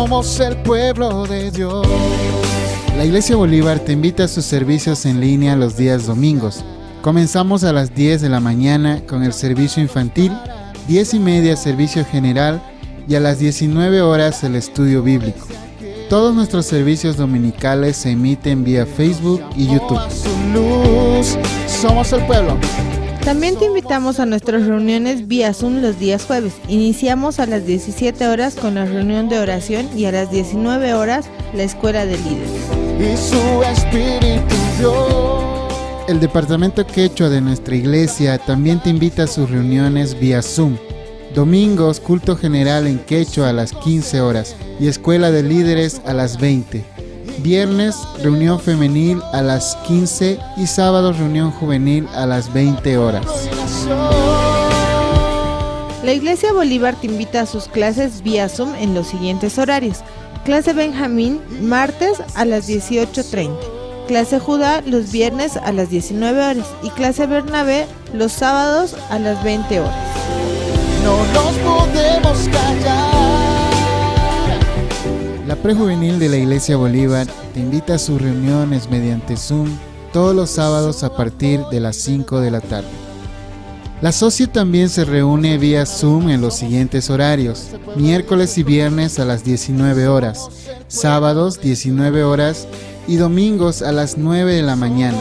somos el pueblo de Dios. La Iglesia Bolívar te invita a sus servicios en línea los días domingos. Comenzamos a las 10 de la mañana con el servicio infantil, 10:30 servicio general y a las 19 horas el estudio bíblico. Todos nuestros servicios dominicales se emiten vía Facebook y YouTube. Somos el pueblo. También te invitamos a nuestras reuniones vía Zoom los días jueves. Iniciamos a las 17 horas con la reunión de oración y a las 19 horas la escuela de líderes. Y su espíritu Dios. El departamento quechua de nuestra iglesia también te invita a sus reuniones vía Zoom. Domingos, culto general en quechua a las 15 horas y escuela de líderes a las 20. Viernes, reunión femenil a las 15 y sábado, reunión juvenil a las 20 horas. La Iglesia Bolívar te invita a sus clases vía Zoom en los siguientes horarios. Clase Benjamín, martes a las 18:30. Clase Judá los viernes a las 19 horas y clase Bernabé los sábados a las 20 horas. No nos podemos callar. La prejuvenil de la Iglesia Bolívar te invita a sus reuniones mediante Zoom todos los sábados a partir de las 5 de la tarde. La Socie también se reúne vía Zoom en los siguientes horarios: miércoles y viernes a las 19 horas, sábados 19 horas y domingos a las 9 de la mañana.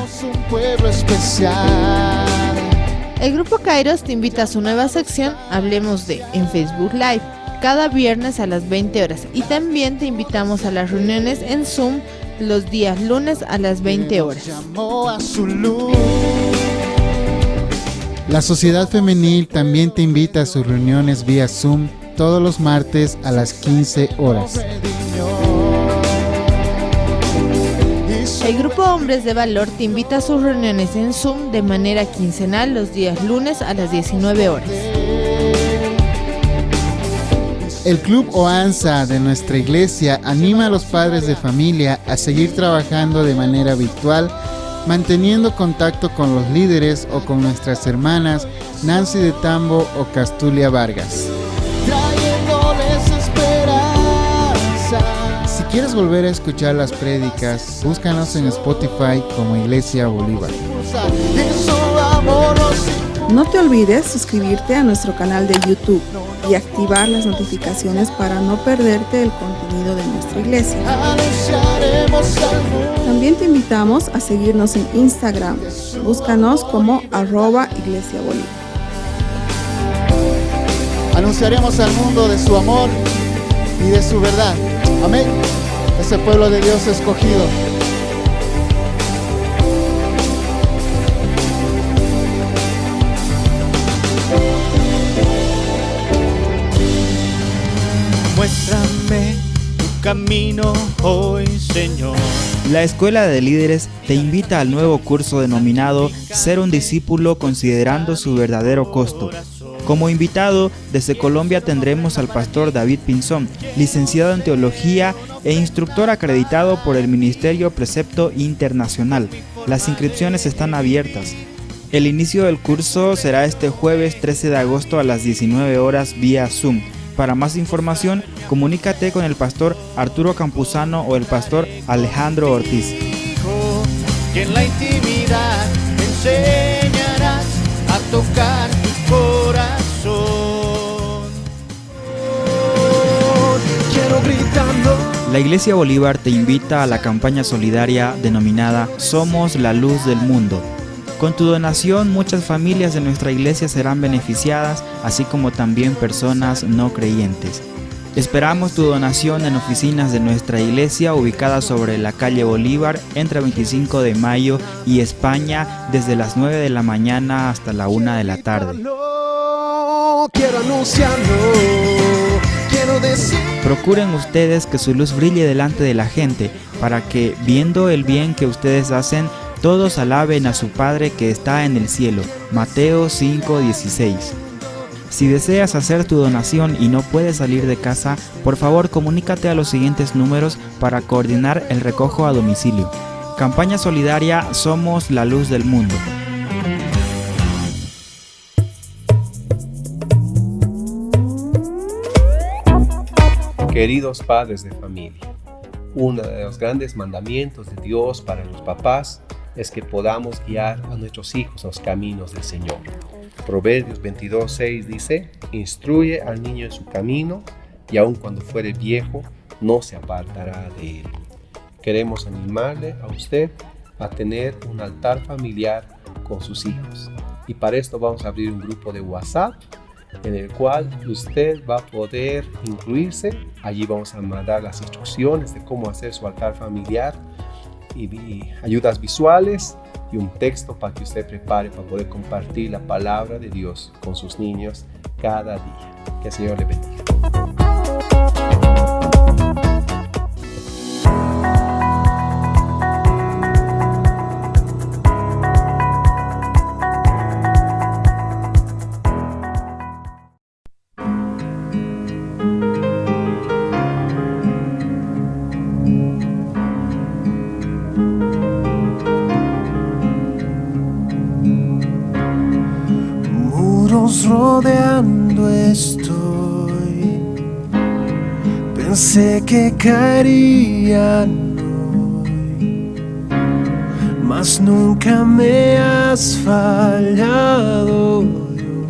El Grupo Kairos te invita a su nueva sección Hablemos de en Facebook Live, cada viernes a las 20 horas. Y también te invitamos a las reuniones en Zoom los días lunes a las 20 horas. La Sociedad Femenil también te invita a sus reuniones vía Zoom todos los martes a las 15 horas. El Grupo Hombres de Valor te invita a sus reuniones en Zoom de manera quincenal los días lunes a las 19 horas. El Club Oanza de nuestra iglesia anima a los padres de familia a seguir trabajando de manera virtual, manteniendo contacto con los líderes o con nuestras hermanas Nancy de Tambo o Castulia Vargas. Si quieres volver a escuchar las prédicas, búscanos en Spotify como Iglesia Bolívar. No te olvides suscribirte a nuestro canal de YouTube y activar las notificaciones para no perderte el contenido de nuestra iglesia. También te invitamos a seguirnos en Instagram. Búscanos como @Iglesia Bolívar. Anunciaremos al mundo de su amor y de su verdad. Amén. Ese pueblo de Dios escogido. Muéstrame tu camino hoy, Señor. La Escuela de Líderes te invita al nuevo curso denominado Ser un discípulo considerando su verdadero costo. Como invitado, desde Colombia tendremos al pastor David Pinzón, licenciado en Teología e instructor acreditado por el Ministerio Precepto Internacional. Las inscripciones están abiertas. El inicio del curso será este jueves 13 de agosto a las 19 horas vía Zoom. Para más información, comunícate con el pastor Arturo Campuzano o el pastor Alejandro Ortiz. Que en la intimidad me enseñarás a tocar tu corazón. Quiero gritando. La Iglesia Bolívar te invita a la campaña solidaria denominada Somos la Luz del Mundo. Con tu donación, muchas familias de nuestra iglesia serán beneficiadas, así como también personas no creyentes. Esperamos tu donación en oficinas de nuestra iglesia ubicadas sobre la calle Bolívar entre 25 de mayo y España desde las 9 de la mañana hasta la 1 de la tarde. Quiero anunciarlo, quiero decir. Procuren ustedes que su luz brille delante de la gente para que, viendo el bien que ustedes hacen, todos alaben a su Padre que está en el cielo. Mateo 5:16. Si deseas hacer tu donación y no puedes salir de casa, por favor comunícate a los siguientes números para coordinar el recojo a domicilio. Campaña solidaria Somos la Luz del Mundo. Queridos padres de familia, uno de los grandes mandamientos de Dios para los papás es que podamos guiar a nuestros hijos a los caminos del Señor. Proverbios 22:6 dice: instruye al niño en su camino, y aun cuando fuere viejo, no se apartará de él. Queremos animarle a usted a tener un altar familiar con sus hijos. Y para esto vamos a abrir un grupo de WhatsApp en el cual usted va a poder incluirse. Allí vamos a mandar las instrucciones de cómo hacer su altar familiar y ayudas visuales y un texto para que usted prepare para poder compartir la palabra de Dios con sus niños cada día. Que el Señor le bendiga. Rodeando estoy, pensé que caerían hoy, mas nunca me has fallado, Dios.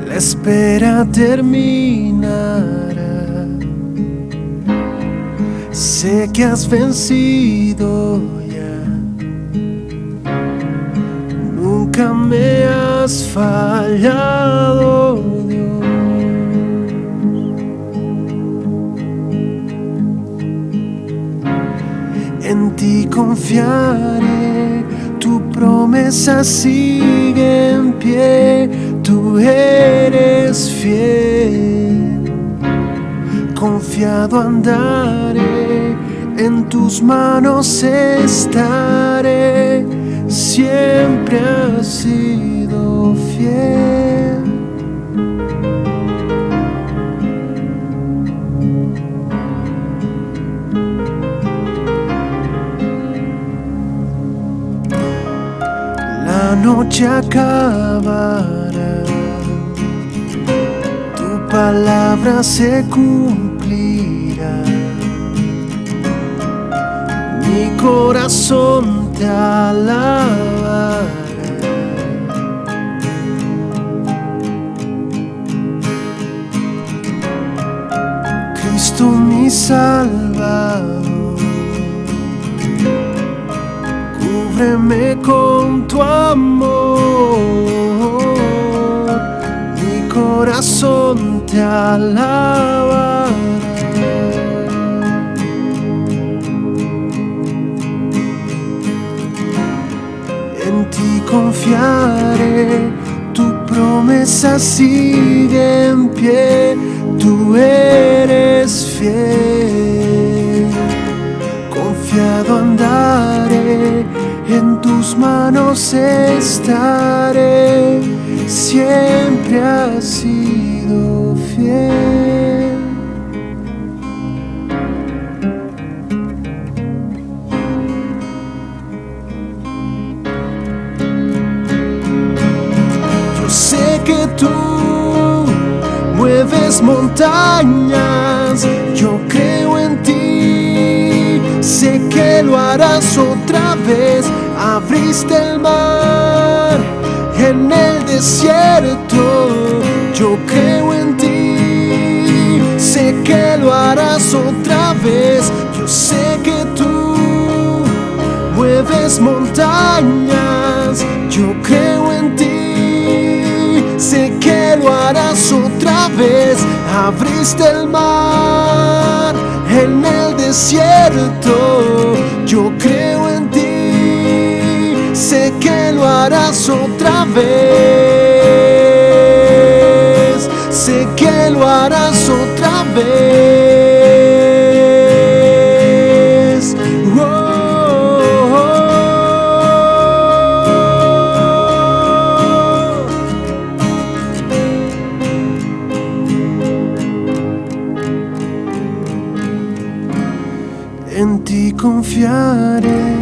La espera terminará, sé que has vencido. Nunca me has fallado, Dios. En ti confiaré, tu promesa sigue en pie, tú eres fiel. Confiado andaré, en tus manos estaré. Siempre has sido fiel. La noche acabará, tu palabra se cumplirá. Mi corazón te alabará. Cristo mi Salvador, cúbreme con tu amor. Mi corazón te alabará. En ti confiaré, tu promesa sigue en pie, tú eres fiel. Confiado andaré, en tus manos estaré, siempre has sido fiel. Sé que tú mueves montañas, yo creo en ti, sé que lo harás otra vez. Abriste el mar en el desierto, yo creo en ti, sé que lo harás otra vez. Yo sé que tú mueves montañas, yo creo en ti, sé que lo harás otra vez. Abriste el mar en el desierto, yo creo en ti, sé que lo harás otra vez. Sé que lo harás otra vez. En ti confiaré,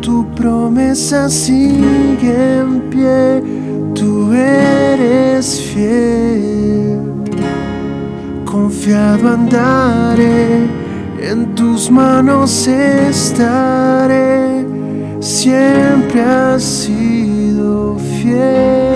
tu promesa sigue en pie, tú tú eres fiel. Confiado andaré, en tus manos estaré, siempre has sido fiel.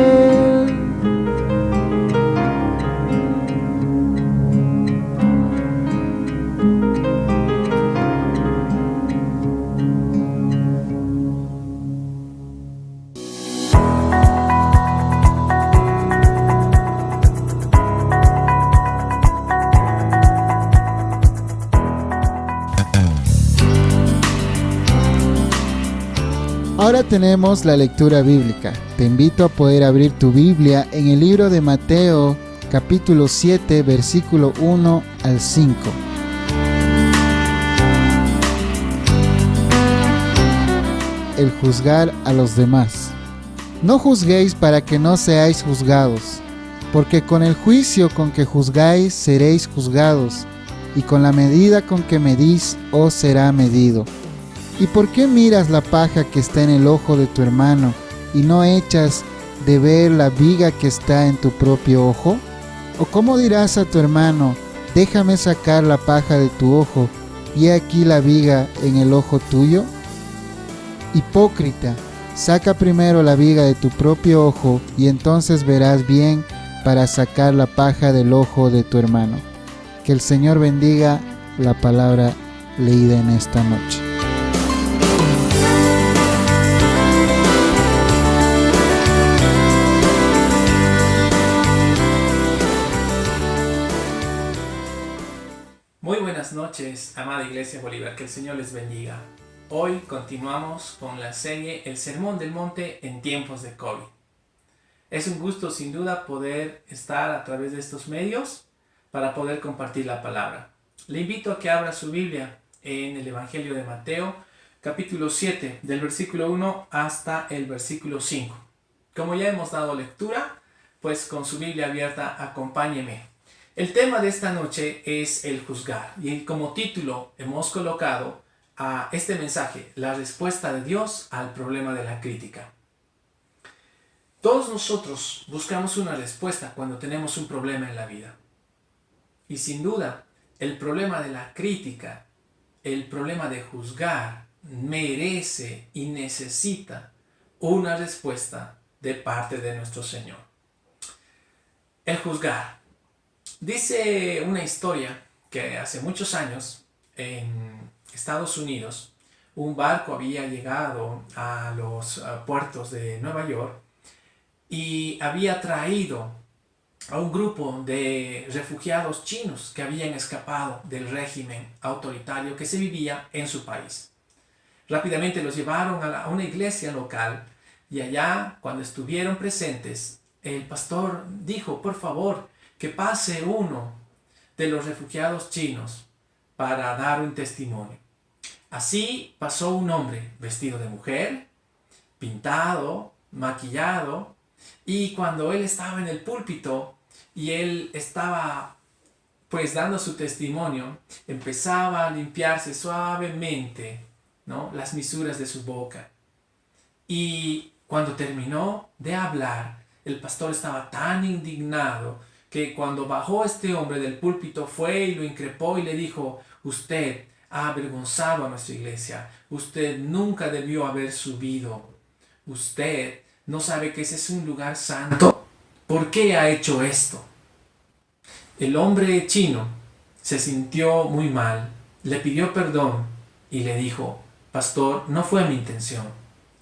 Ahora tenemos la lectura bíblica. Te invito a poder abrir tu Biblia en el libro de Mateo, capítulo 7, versículo 1 al 5. El juzgar a los demás. No juzguéis para que no seáis juzgados, porque con el juicio con que juzgáis seréis juzgados, y con la medida con que medís os será medido. ¿Y por qué miras la paja que está en el ojo de tu hermano y no echas de ver la viga que está en tu propio ojo? ¿O cómo dirás a tu hermano, déjame sacar la paja de tu ojo y he aquí la viga en el ojo tuyo? Hipócrita, saca primero la viga de tu propio ojo y entonces verás bien para sacar la paja del ojo de tu hermano. Que el Señor bendiga la palabra leída en esta noche. Muy buenas noches, amada Iglesia Bolívar, que el Señor les bendiga. Hoy continuamos con la serie El Sermón del Monte en tiempos de COVID. Es un gusto sin duda poder estar a través de estos medios para poder compartir la palabra. Le invito a que abra su Biblia en el Evangelio de Mateo, capítulo 7, del versículo 1 hasta el versículo 5. Como ya hemos dado lectura, pues con su Biblia abierta, acompáñeme. El tema de esta noche es el juzgar y como título hemos colocado a este mensaje, la respuesta de Dios al problema de la crítica. Todos nosotros buscamos una respuesta cuando tenemos un problema en la vida. Y sin duda, el problema de la crítica, el problema de juzgar, merece y necesita una respuesta de parte de nuestro Señor. El juzgar. Dice una historia que hace muchos años en Estados Unidos un barco había llegado a los puertos de Nueva York y había traído a un grupo de refugiados chinos que habían escapado del régimen autoritario que se vivía en su país. Rápidamente los llevaron a una iglesia local y allá, cuando estuvieron presentes, el pastor dijo, por favor, que pase uno de los refugiados chinos para dar un testimonio. Así pasó un hombre vestido de mujer, pintado, maquillado, y cuando él estaba en el púlpito y él estaba pues dando su testimonio, empezaba a limpiarse suavemente, ¿no?, las misuras de su boca. Y cuando terminó de hablar, el pastor estaba tan indignado que cuando bajó este hombre del púlpito fue y lo increpó y le dijo, usted ha avergonzado a nuestra iglesia, usted nunca debió haber subido, usted no sabe que ese es un lugar santo, ¿por qué ha hecho esto? El hombre chino se sintió muy mal, le pidió perdón y le dijo, pastor, no fue mi intención,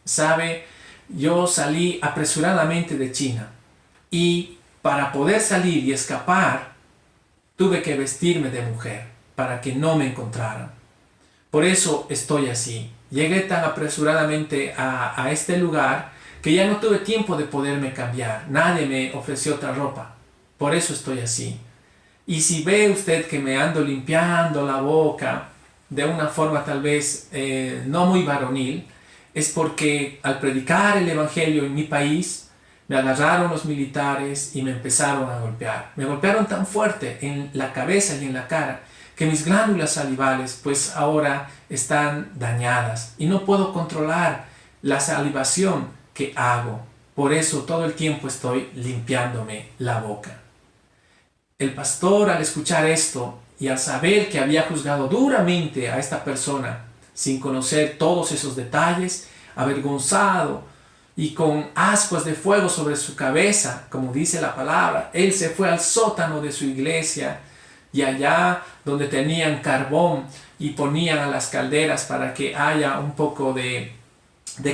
sabe, yo salí apresuradamente de China y para poder salir y escapar, tuve que vestirme de mujer para que no me encontraran. Por eso estoy así. Llegué tan apresuradamente a este lugar que ya no tuve tiempo de poderme cambiar. Nadie me ofreció otra ropa. Por eso estoy así. Y si ve usted que me ando limpiando la boca de una forma tal vez no muy varonil, es porque al predicar el evangelio en mi país, me agarraron los militares y me empezaron a golpear. Me golpearon tan fuerte en la cabeza y en la cara que mis glándulas salivales pues ahora están dañadas y no puedo controlar la salivación que hago. Por eso todo el tiempo estoy limpiándome la boca. El pastor, al escuchar esto y al saber que había juzgado duramente a esta persona sin conocer todos esos detalles, avergonzado y con ascuas de fuego sobre su cabeza, como dice la palabra, él se fue al sótano de su iglesia y allá donde tenían carbón y ponían a las calderas para que haya un poco de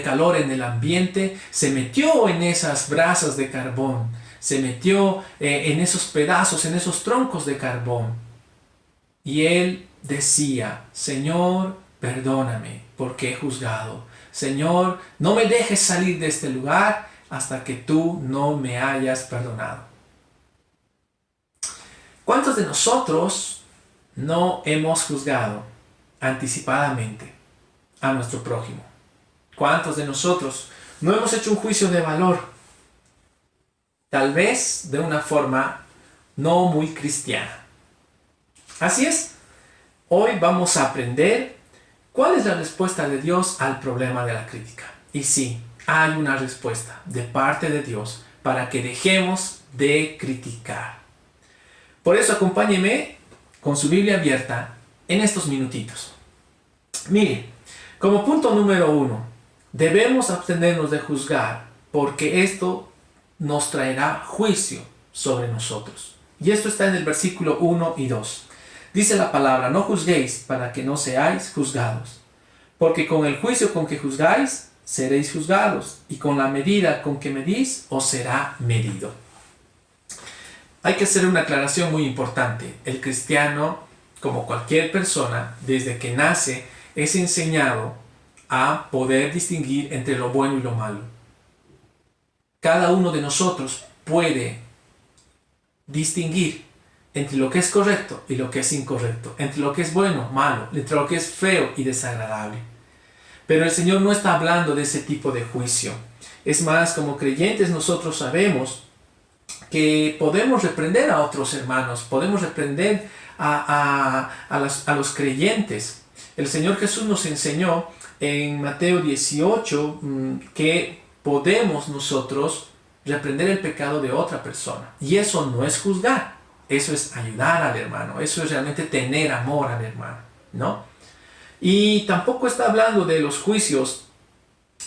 calor en el ambiente, se metió en esas brasas de carbón, se metió en esos pedazos, en esos troncos de carbón. Y él decía: Señor, perdóname porque he juzgado. Señor, no me dejes salir de este lugar hasta que tú no me hayas perdonado. ¿Cuántos de nosotros no hemos juzgado anticipadamente a nuestro prójimo? ¿Cuántos de nosotros no hemos hecho un juicio de valor? Tal vez de una forma no muy cristiana. Así es, hoy vamos a aprender cuál es la respuesta de Dios al problema de la crítica. Y sí, hay una respuesta de parte de Dios para que dejemos de criticar. Por eso acompáñeme con su Biblia abierta en estos minutitos. Mire, como punto número 1, debemos abstenernos de juzgar porque esto nos traerá juicio sobre nosotros. Y esto está en el versículo 1 y 2. Dice la palabra: no juzguéis para que no seáis juzgados, porque con el juicio con que juzgáis seréis juzgados, y con la medida con que medís os será medido. Hay que hacer una aclaración muy importante. El cristiano, como cualquier persona, desde que nace, es enseñado a poder distinguir entre lo bueno y lo malo. Cada uno de nosotros puede distinguir entre lo que es correcto y lo que es incorrecto, entre lo que es bueno, malo, entre lo que es feo y desagradable. Pero el Señor no está hablando de ese tipo de juicio. Es más, como creyentes nosotros sabemos que podemos reprender a otros hermanos, podemos reprender a los creyentes. El Señor Jesús nos enseñó en Mateo 18 que podemos nosotros reprender el pecado de otra persona. Y eso no es juzgar, eso es ayudar al hermano, eso es realmente tener amor al hermano, ¿no? Y tampoco está hablando de los juicios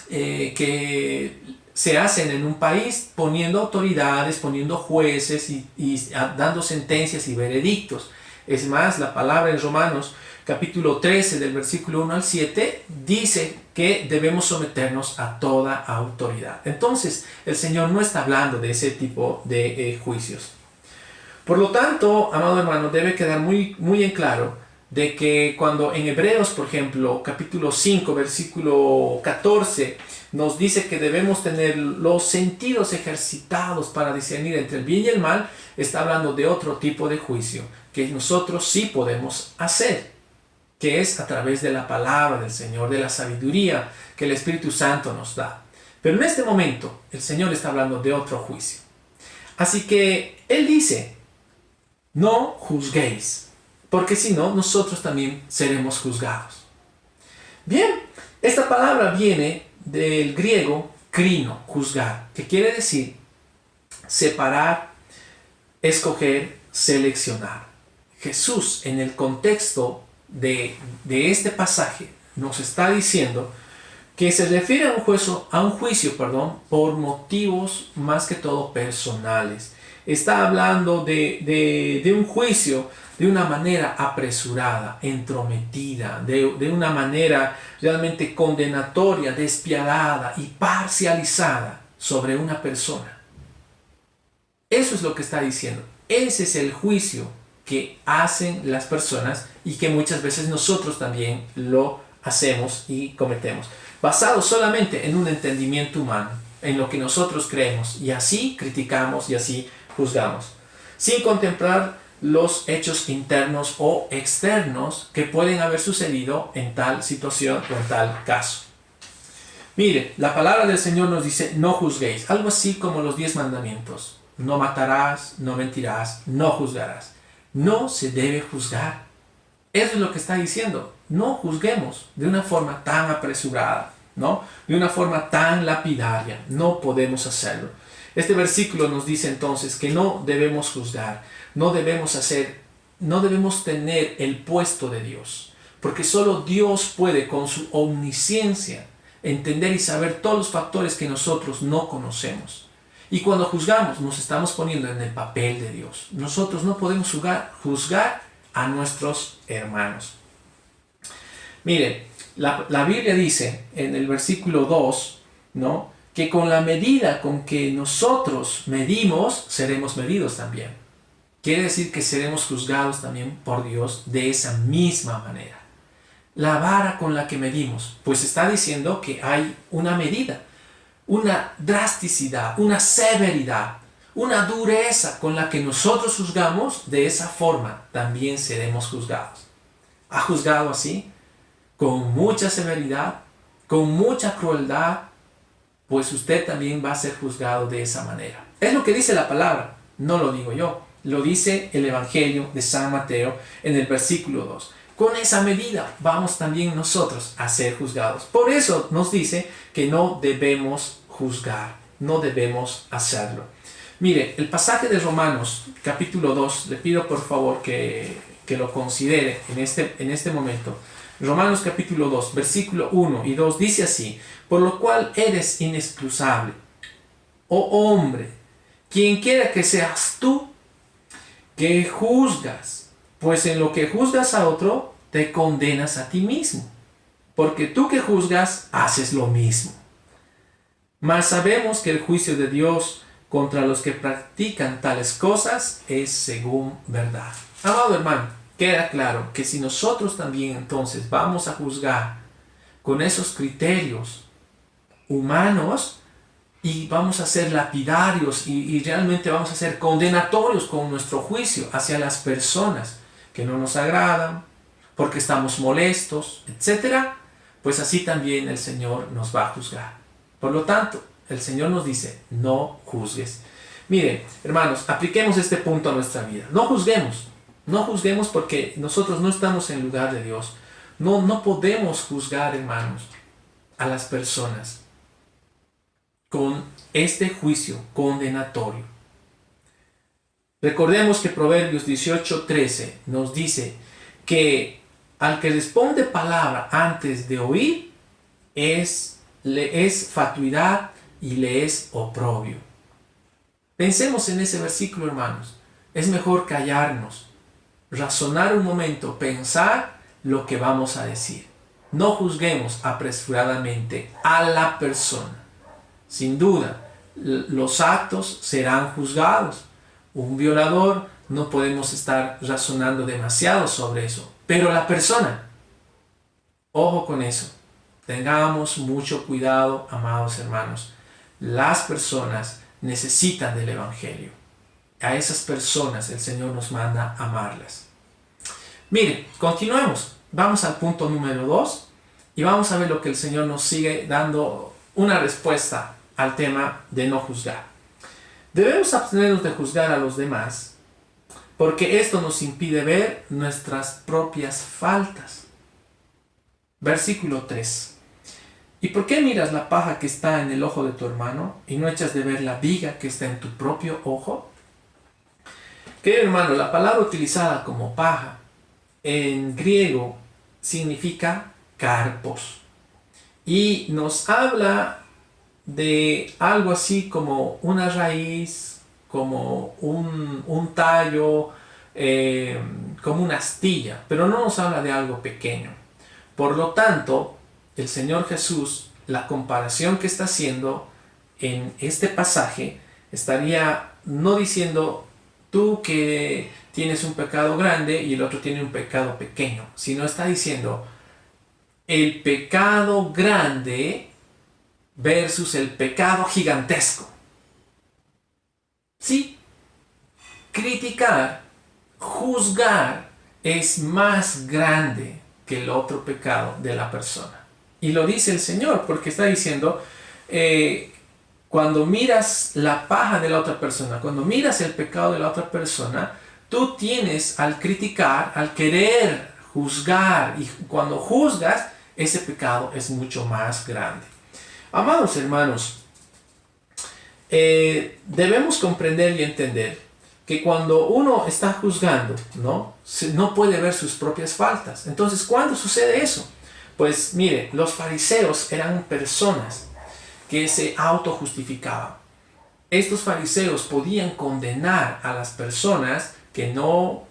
que se hacen en un país poniendo autoridades, poniendo jueces y dando sentencias y veredictos. Es más, la palabra en Romanos capítulo 13 del versículo 1 al 7 dice que debemos someternos a toda autoridad. Entonces, el Señor no está hablando de ese tipo de juicios. Por lo tanto, amado hermano, debe quedar muy, muy en claro de que cuando en Hebreos, por ejemplo, capítulo 5, versículo 14, nos dice que debemos tener los sentidos ejercitados para discernir entre el bien y el mal, está hablando de otro tipo de juicio que nosotros sí podemos hacer, que es a través de la palabra del Señor, de la sabiduría que el Espíritu Santo nos da. Pero en este momento el Señor está hablando de otro juicio. Así que Él dice: no juzguéis, porque si no, nosotros también seremos juzgados. Bien, esta palabra viene del griego krino, juzgar, que quiere decir separar, escoger, seleccionar. Jesús, en el contexto de este pasaje, nos está diciendo que se refiere a un juicio por motivos más que todo personales. Está hablando de un juicio de una manera apresurada, entrometida, de una manera realmente condenatoria, despiadada y parcializada sobre una persona. Eso es lo que está diciendo. Ese es el juicio que hacen las personas y que muchas veces nosotros también lo hacemos y cometemos, basado solamente en un entendimiento humano, en lo que nosotros creemos, y así criticamos y así juzgamos, sin contemplar los hechos internos o externos que pueden haber sucedido en tal situación o en tal caso. Mire, la palabra del Señor nos dice: no juzguéis, algo así como los 10 mandamientos: no matarás, no mentirás, no juzgarás. No se debe juzgar. Eso es lo que está diciendo. No juzguemos de una forma tan apresurada, ¿no? De una forma tan lapidaria. No podemos hacerlo. Este versículo nos dice entonces que no debemos juzgar, no debemos tener el puesto de Dios, porque solo Dios puede con su omnisciencia entender y saber todos los factores que nosotros no conocemos. Y cuando juzgamos, nos estamos poniendo en el papel de Dios. Nosotros no podemos juzgar a nuestros hermanos. Mire, la Biblia dice en el versículo 2, ¿no?, que con la medida con que nosotros medimos, seremos medidos también. Quiere decir que seremos juzgados también por Dios de esa misma manera. La vara con la que medimos, pues está diciendo que hay una medida, una drasticidad, una severidad, una dureza con la que nosotros juzgamos. De esa forma también seremos juzgados. ¿Ha juzgado así? Con mucha severidad, con mucha crueldad, pues usted también va a ser juzgado de esa manera. Es lo que dice la palabra, no lo digo yo, lo dice el Evangelio de San Mateo en el versículo 2. Con esa medida vamos también nosotros a ser juzgados. Por eso nos dice que no debemos juzgar, no debemos hacerlo. Mire, el pasaje de Romanos capítulo 2, le pido por favor que lo considere en este momento. Romanos capítulo 2, versículo 1 y 2 dice así: por lo cual eres inexcusable, oh hombre, quien quiera que seas tú, que juzgas, pues en lo que juzgas a otro, te condenas a ti mismo, porque tú que juzgas, haces lo mismo. Mas sabemos que el juicio de Dios contra los que practican tales cosas es según verdad. Amado hermano, queda claro que si nosotros también entonces vamos a juzgar con esos criterios humanos y vamos a ser lapidarios y realmente vamos a ser condenatorios con nuestro juicio hacia las personas que no nos agradan, porque estamos molestos, etc., pues así también el Señor nos va a juzgar. Por lo tanto, el Señor nos dice, no juzgues. Miren, hermanos, apliquemos este punto a nuestra vida. No juzguemos. No juzguemos porque nosotros no estamos en lugar de Dios. No podemos juzgar, hermanos, a las personas con este juicio condenatorio. Recordemos que Proverbios 18:13 nos dice que al que responde palabra antes de oír, le es fatuidad y le es oprobio. Pensemos en ese versículo, hermanos. Es mejor callarnos, razonar un momento, pensar lo que vamos a decir. No juzguemos apresuradamente a la persona. Sin duda, los actos serán juzgados. Un violador, no podemos estar razonando demasiado sobre eso. Pero la persona, ojo con eso. Tengamos mucho cuidado, amados hermanos. Las personas necesitan del Evangelio. A esas personas el Señor nos manda amarlas. Mire, continuemos. Vamos al punto número 2 y vamos a ver lo que el Señor nos sigue dando una respuesta al tema de no juzgar. Debemos abstenernos de juzgar a los demás porque esto nos impide ver nuestras propias faltas. Versículo 3. ¿Y por qué miras la paja que está en el ojo de tu hermano y no echas de ver la viga que está en tu propio ojo? Querido hermano, la palabra utilizada como paja en griego significa carpos y nos habla de algo así como una raíz, como un tallo, como una astilla, pero no nos habla de algo pequeño. Por lo tanto, el Señor Jesús, la comparación que está haciendo en este pasaje, estaría no diciendo tú que tienes un pecado grande y el otro tiene un pecado pequeño, sino está diciendo el pecado grande versus el pecado gigantesco. Sí, criticar, juzgar es más grande que el otro pecado de la persona. Y lo dice el Señor porque está diciendo, cuando miras la paja de la otra persona, cuando miras el pecado de la otra persona, tú tienes al criticar, al querer juzgar, y cuando juzgas, ese pecado es mucho más grande. Amados hermanos, debemos comprender y entender que cuando uno está juzgando, no puede ver sus propias faltas. Entonces, ¿cuándo sucede eso? Pues mire, los fariseos eran personas que se autojustificaban. Estos fariseos podían condenar a las personas que no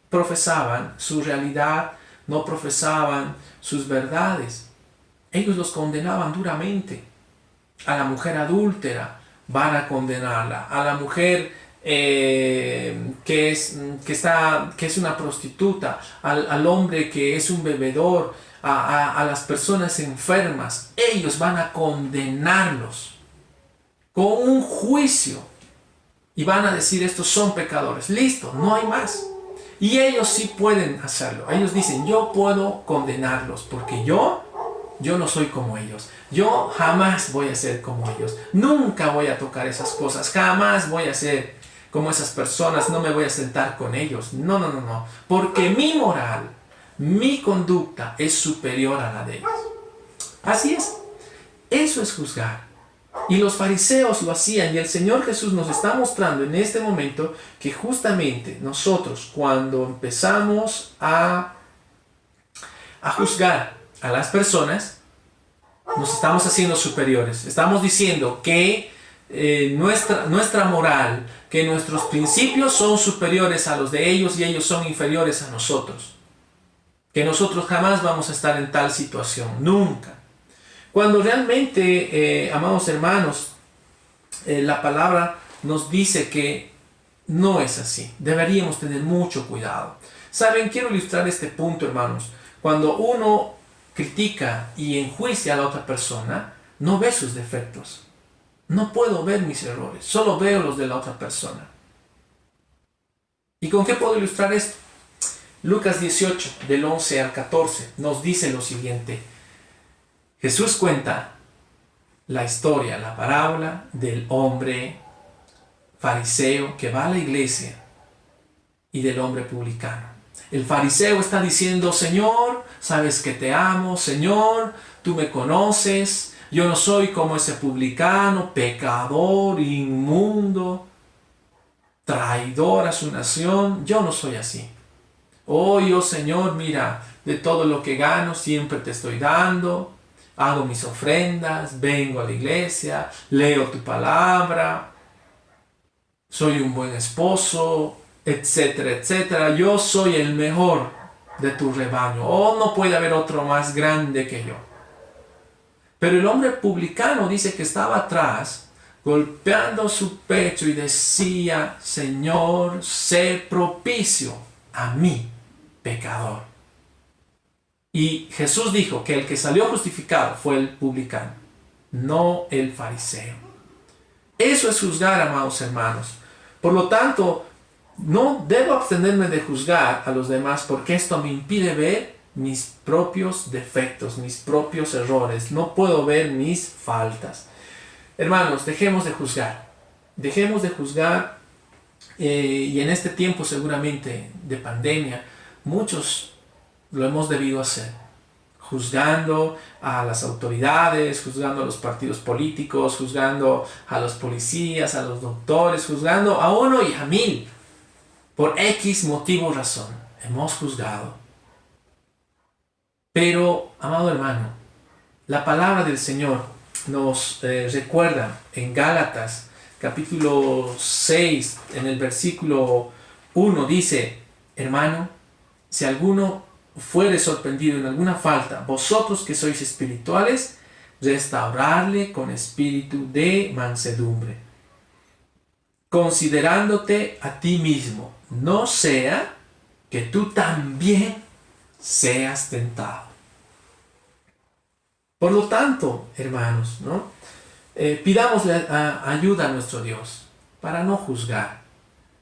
profesaban su realidad, no profesaban sus verdades. Ellos los condenaban duramente. A la mujer adúltera van a condenarla. A la mujer que es una prostituta, al hombre que es un bebedor, a las personas enfermas, ellos van a condenarlos con un juicio y van a decir: estos son pecadores, listo, no hay más. Y ellos sí pueden hacerlo. Ellos dicen: yo puedo condenarlos porque yo no soy como ellos. Yo jamás voy a ser como ellos. Nunca voy a tocar esas cosas. Jamás voy a ser como esas personas. No me voy a sentar con ellos. No. Porque mi moral, mi conducta es superior a la de ellos. Así es. Eso es juzgar. Y los fariseos lo hacían. Y el Señor Jesús nos está mostrando en este momento que justamente nosotros, cuando empezamos a juzgar a las personas, nos estamos haciendo superiores. Estamos diciendo que nuestra moral, que nuestros principios son superiores a los de ellos y ellos son inferiores a nosotros. Que nosotros jamás vamos a estar en tal situación, nunca. Cuando realmente, amados hermanos, la palabra nos dice que no es así. Deberíamos tener mucho cuidado. ¿Saben? Quiero ilustrar este punto, hermanos. Cuando uno critica y enjuicia a la otra persona, no ve sus defectos. No puedo ver mis errores, solo veo los de la otra persona. ¿Y con qué puedo ilustrar esto? Lucas 18, del 11 al 14, nos dice lo siguiente. Jesús cuenta la historia, la parábola del hombre fariseo que va a la iglesia y del hombre publicano. El fariseo está diciendo: Señor, sabes que te amo. Señor, tú me conoces. Yo no soy como ese publicano, pecador, inmundo, traidor a su nación. Yo no soy así. Oh, yo, Señor, mira, de todo lo que gano siempre te estoy dando. Hago mis ofrendas, vengo a la iglesia, leo tu palabra. Soy un buen esposo, etcétera, etcétera. Yo soy el mejor de tu rebaño. Oh, no puede haber otro más grande que yo. Pero el hombre publicano dice que estaba atrás, golpeando su pecho y decía: Señor, sé propicio a mí, pecador. Y Jesús dijo que el que salió justificado fue el publicano, no el fariseo. Eso es juzgar, amados hermanos. Por lo tanto, no debo abstenerme de juzgar a los demás porque esto me impide ver mis propios defectos, mis propios errores. No puedo ver mis faltas. Hermanos, dejemos de juzgar. Dejemos de juzgar. Y en este tiempo seguramente de pandemia, muchos lo hemos debido hacer. Juzgando a las autoridades, juzgando a los partidos políticos, juzgando a los policías, a los doctores, juzgando a uno y a mil. Por X motivo o razón, hemos juzgado. Pero, amado hermano, la palabra del Señor nos recuerda en Gálatas, capítulo 6, en el versículo 1, dice: hermano, si alguno fuere sorprendido en alguna falta, vosotros que sois espirituales, restaurarle con espíritu de mansedumbre, considerándote a ti mismo, no sea que tú también seas tentado. Por lo tanto, hermanos, pidámosle ayuda a nuestro Dios para no juzgar,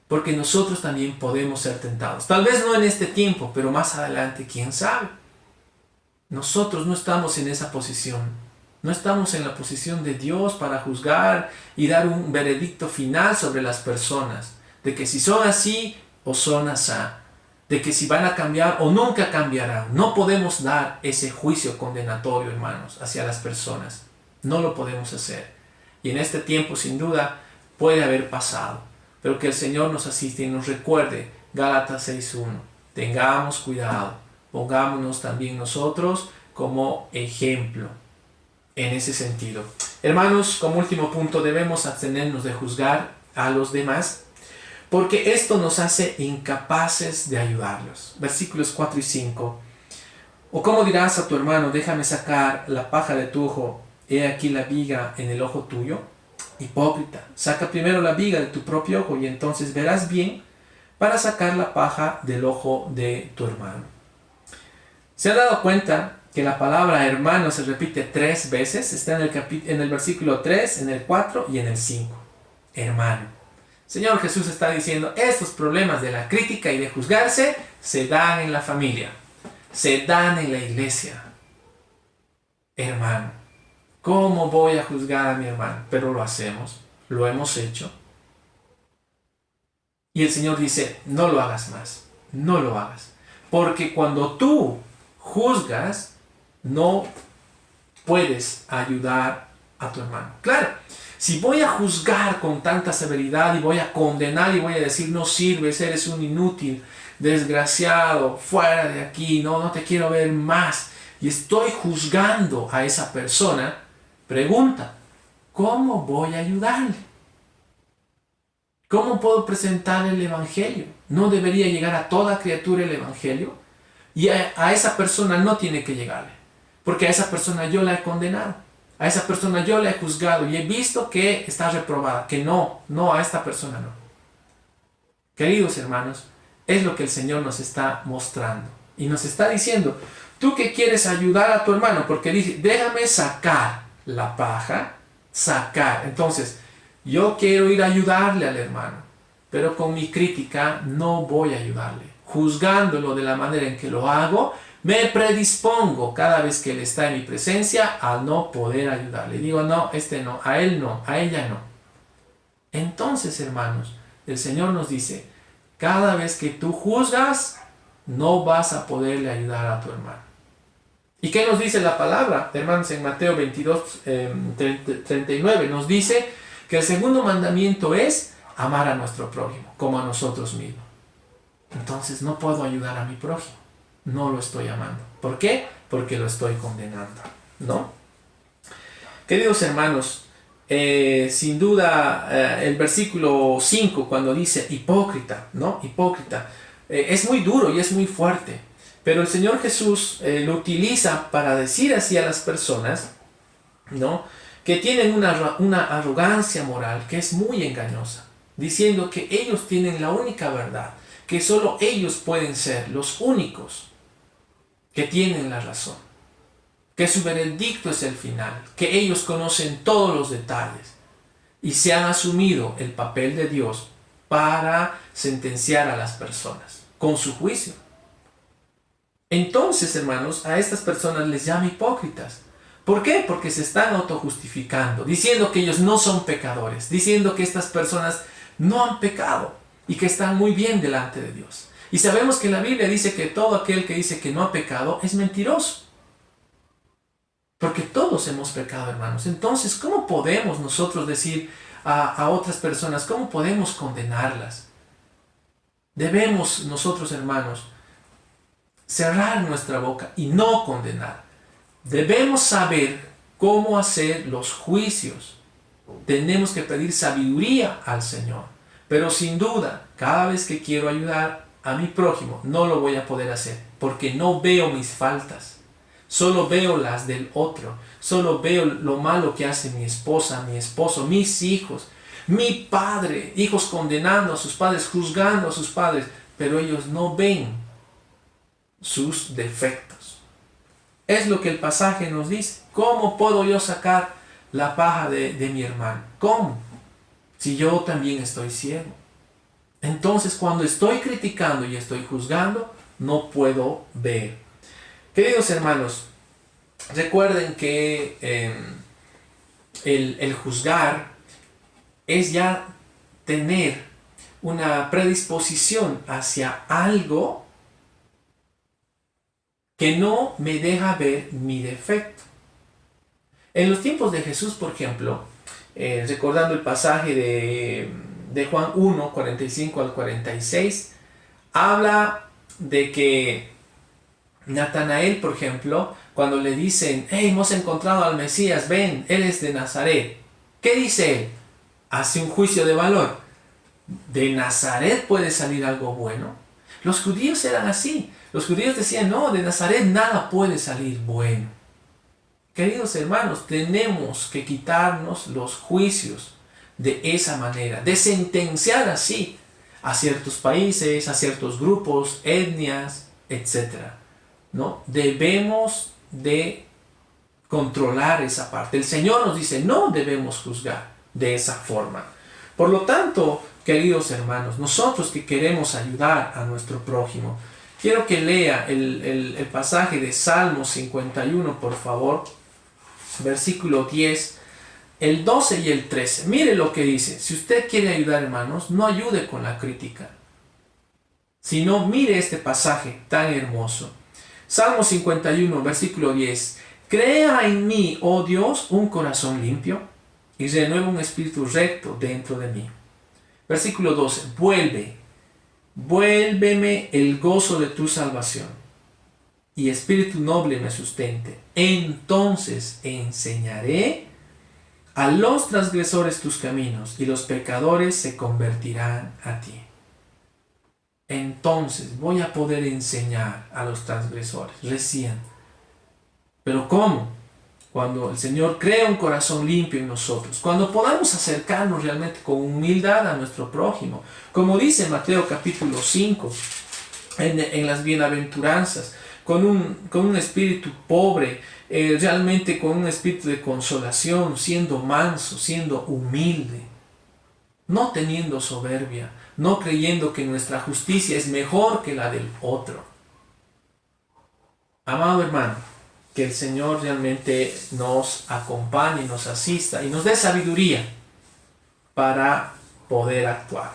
porque nosotros también podemos ser tentados. Tal vez no en este tiempo, pero más adelante, quién sabe. Nosotros no estamos en esa posición. No estamos en la posición de Dios para juzgar y dar un veredicto final sobre las personas, de que si son así o son así. de que si van a cambiar o nunca cambiarán. No podemos dar ese juicio condenatorio, hermanos, hacia las personas. No lo podemos hacer. Y en este tiempo, sin duda, puede haber pasado. Pero que el Señor nos asiste y nos recuerde, Gálatas 6:1. Tengamos cuidado, pongámonos también nosotros como ejemplo en ese sentido. Hermanos, como último punto, debemos abstenernos de juzgar a los demás, porque esto nos hace incapaces de ayudarlos. Versículos 4 y 5. ¿O cómo dirás a tu hermano, déjame sacar la paja de tu ojo, he aquí la viga en el ojo tuyo? Hipócrita, saca primero la viga de tu propio ojo y entonces verás bien para sacar la paja del ojo de tu hermano. ¿Se han dado cuenta que la palabra hermano se repite 3 veces? Está en el versículo 3, en el 4 y en el 5. Hermano. Señor Jesús está diciendo, estos problemas de la crítica y de juzgarse se dan en la familia, se dan en la iglesia. Hermano, ¿cómo voy a juzgar a mi hermano? Pero lo hacemos, lo hemos hecho. Y el Señor dice, no lo hagas más, no lo hagas. Porque cuando tú juzgas, no puedes ayudar a tu hermano. Claro, si voy a juzgar con tanta severidad y voy a condenar y voy a decir, no sirves, eres un inútil, desgraciado, fuera de aquí, no te quiero ver más, y estoy juzgando a esa persona, pregunta, ¿cómo voy a ayudarle? ¿Cómo puedo presentarle el Evangelio? ¿No debería llegar a toda criatura el Evangelio? Y a esa persona no tiene que llegarle, porque a esa persona yo la he condenado. A esa persona yo la he juzgado y he visto que está reprobada, que no, a esta persona no. Queridos hermanos, es lo que el Señor nos está mostrando. Y nos está diciendo, tú que quieres ayudar a tu hermano, porque dice, déjame sacar la paja, sacar. Entonces, yo quiero ir a ayudarle al hermano, pero con mi crítica no voy a ayudarle. Juzgándolo de la manera en que lo hago, me predispongo cada vez que él está en mi presencia a no poder ayudarle. Digo, no, no, a él no, a ella no. Entonces, hermanos, el Señor nos dice, cada vez que tú juzgas, no vas a poderle ayudar a tu hermano. ¿Y qué nos dice la palabra? Hermanos, en Mateo 22, 39 nos dice que el segundo mandamiento es amar a nuestro prójimo, como a nosotros mismos. Entonces, no puedo ayudar a mi prójimo. No lo estoy amando. ¿Por qué? Porque lo estoy condenando, ¿no? Queridos hermanos, sin duda el versículo 5 cuando dice hipócrita, ¿no? Hipócrita, es muy duro y es muy fuerte, pero el Señor Jesús lo utiliza para decir así a las personas, ¿no? Que tienen una arrogancia moral que es muy engañosa, diciendo que ellos tienen la única verdad, que solo ellos pueden ser los únicos que tienen la razón, que su veredicto es el final, que ellos conocen todos los detalles y se han asumido el papel de Dios para sentenciar a las personas con su juicio. Entonces, hermanos, a estas personas les llama hipócritas. ¿Por qué? Porque se están autojustificando, diciendo que ellos no son pecadores, diciendo que estas personas no han pecado y que están muy bien delante de Dios. Y sabemos que la Biblia dice que todo aquel que dice que no ha pecado es mentiroso. Porque todos hemos pecado, hermanos. Entonces, ¿cómo podemos nosotros decir a otras personas, cómo podemos condenarlas? Debemos nosotros, hermanos, cerrar nuestra boca y no condenar. Debemos saber cómo hacer los juicios. Tenemos que pedir sabiduría al Señor. Pero sin duda, cada vez que quiero ayudar a mi prójimo, no lo voy a poder hacer, porque no veo mis faltas, solo veo las del otro, solo veo lo malo que hace mi esposa, mi esposo, mis hijos, mi padre, hijos condenando a sus padres, juzgando a sus padres, pero ellos no ven sus defectos. Es lo que el pasaje nos dice. ¿Cómo puedo yo sacar la paja de mi hermano? ¿Cómo? Si yo también estoy ciego. Entonces, cuando estoy criticando y estoy juzgando, no puedo ver. Queridos hermanos, recuerden que el juzgar es ya tener una predisposición hacia algo que no me deja ver mi defecto. En los tiempos de Jesús, por ejemplo, recordando el pasaje de Juan 1, 45 al 46, habla de que Natanael, por ejemplo, cuando le dicen, hey, hemos encontrado al Mesías, ven, él es de Nazaret. ¿Qué dice él? Hace un juicio de valor. ¿De Nazaret puede salir algo bueno? Los judíos eran así. Los judíos decían, no, de Nazaret nada puede salir bueno. Queridos hermanos, tenemos que quitarnos los juicios de esa manera, de sentenciar así a ciertos países, a ciertos grupos, etnias, etc. ¿No? Debemos de controlar esa parte. El Señor nos dice, no debemos juzgar de esa forma. Por lo tanto, queridos hermanos, nosotros que queremos ayudar a nuestro prójimo, quiero que lea el pasaje de Salmo 51, por favor, versículo 10, el 12 y el 13. Mire lo que dice. Si usted quiere ayudar, hermanos, no ayude con la crítica, sino mire este pasaje tan hermoso. Salmo 51, versículo 10. Crea en mí, oh Dios, un corazón limpio y renueva un espíritu recto dentro de mí. Versículo 12. Vuélveme el gozo de tu salvación y espíritu noble me sustente. Entonces enseñaré a los transgresores tus caminos y los pecadores se convertirán a ti. Entonces voy a poder enseñar a los transgresores recién. ¿Pero cómo? Cuando el Señor crea un corazón limpio en nosotros, cuando podamos acercarnos realmente con humildad a nuestro prójimo, como dice Mateo capítulo 5, en las bienaventuranzas, con un espíritu pobre, realmente con un espíritu de consolación, siendo manso, siendo humilde, no teniendo soberbia, no creyendo que nuestra justicia es mejor que la del otro. Amado hermano, que el Señor realmente nos acompañe, nos asista y nos dé sabiduría para poder actuar.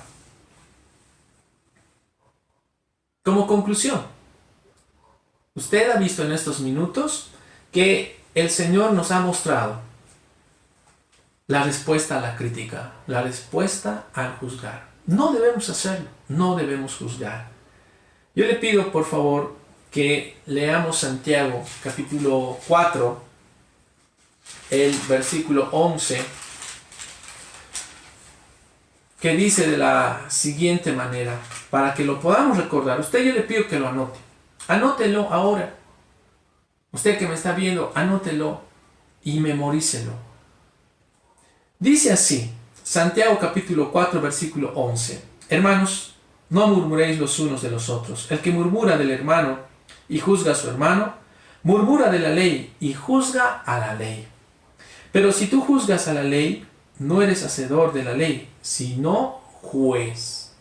Como conclusión, usted ha visto en estos minutos que el Señor nos ha mostrado la respuesta a la crítica, la respuesta al juzgar. No debemos hacerlo, no debemos juzgar. Yo le pido, por favor, que leamos Santiago capítulo 4, el versículo 11, que dice de la siguiente manera, para que lo podamos recordar. Usted, yo le pido que lo anote. Anótelo ahora. Usted que me está viendo, anótelo y memorícelo. Dice así, Santiago capítulo 4, versículo 11. Hermanos, no murmuréis los unos de los otros. El que murmura del hermano y juzga a su hermano, murmura de la ley y juzga a la ley. Pero si tú juzgas a la ley, no eres hacedor de la ley, sino juez.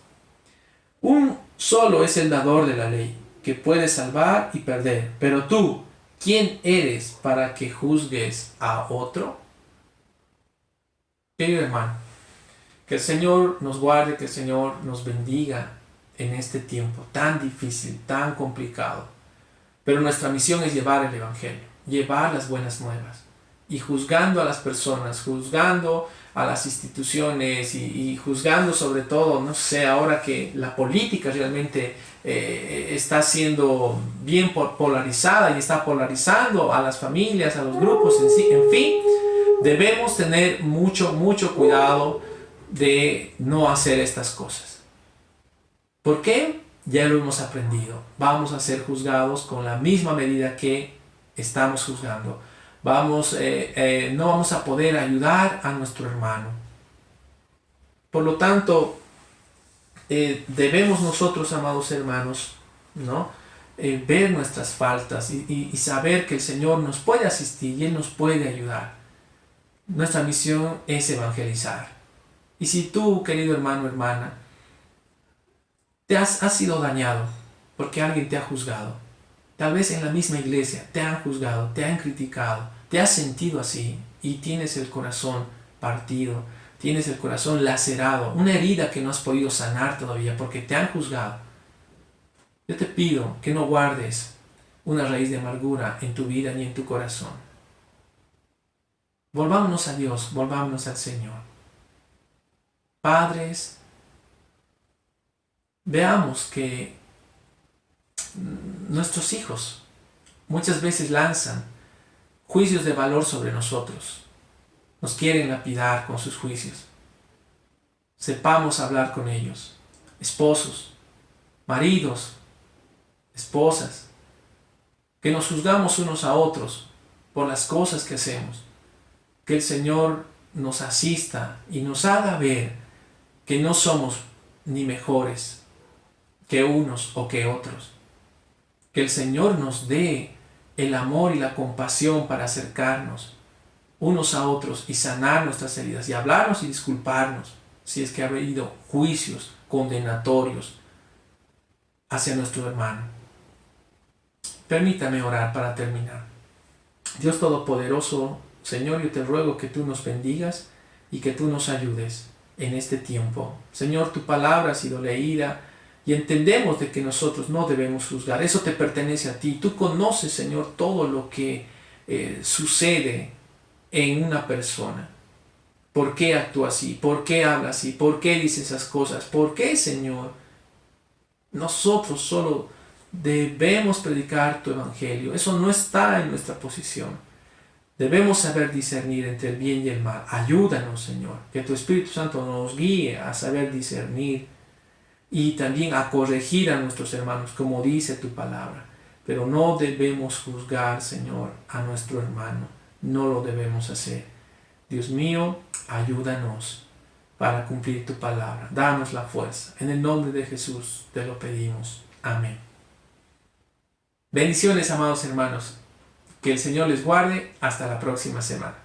Un solo es el dador de la ley, que puede salvar y perder. Pero tú, ¿quién eres para que juzgues a otro? Querido hermano, que el Señor nos guarde, que el Señor nos bendiga en este tiempo tan difícil, tan complicado. Pero nuestra misión es llevar el Evangelio, llevar las buenas nuevas. Y juzgando a las personas, juzgando a las instituciones y juzgando sobre todo, no sé, ahora que la política realmente está siendo bien polarizada y está polarizando a las familias, a los grupos en sí, en fin, debemos tener mucho cuidado de no hacer estas cosas. ¿Por qué? Ya lo hemos aprendido. Vamos a ser juzgados con la misma medida que estamos juzgando. No vamos a poder ayudar a nuestro hermano. Por lo tanto, debemos nosotros, amados hermanos, ¿no? Ver nuestras faltas y saber que el Señor nos puede asistir y Él nos puede ayudar. Nuestra misión es evangelizar. Y si tú, querido hermano, hermana, has sido dañado porque alguien te ha juzgado, tal vez en la misma iglesia te han juzgado, te han criticado, te has sentido así y tienes el corazón partido, tienes el corazón lacerado, una herida que no has podido sanar todavía porque te han juzgado. Yo te pido que no guardes una raíz de amargura en tu vida ni en tu corazón. Volvámonos a Dios, volvámonos al Señor. Padres, veamos que nuestros hijos muchas veces lanzan juicios de valor sobre nosotros. Nos quieren lapidar con sus juicios. Sepamos hablar con ellos. Esposos, maridos, esposas, que nos juzgamos unos a otros por las cosas que hacemos. Que el Señor nos asista y nos haga ver que no somos ni mejores que unos o que otros. Que el Señor nos dé el amor y la compasión para acercarnos unos a otros y sanar nuestras heridas y hablarnos y disculparnos si es que ha habido juicios condenatorios hacia nuestro hermano. Permítame orar para terminar. Dios Todopoderoso, Señor, yo te ruego que tú nos bendigas y que tú nos ayudes en este tiempo. Señor, tu palabra ha sido leída y entendemos de que nosotros no debemos juzgar. Eso te pertenece a ti. Tú conoces, Señor, todo lo que sucede en una persona. ¿Por qué actúa así? ¿Por qué habla así? ¿Por qué dice esas cosas? ¿Por qué, Señor? Nosotros solo debemos predicar tu evangelio. Eso no está en nuestra posición. Debemos saber discernir entre el bien y el mal. Ayúdanos, Señor, que tu Espíritu Santo nos guíe a saber discernir y también a corregir a nuestros hermanos, como dice tu palabra. Pero no debemos juzgar, Señor, a nuestro hermano. No lo debemos hacer. Dios mío, ayúdanos para cumplir tu palabra. Danos la fuerza. En el nombre de Jesús te lo pedimos. Amén. Bendiciones, amados hermanos. Que el Señor les guarde. Hasta la próxima semana.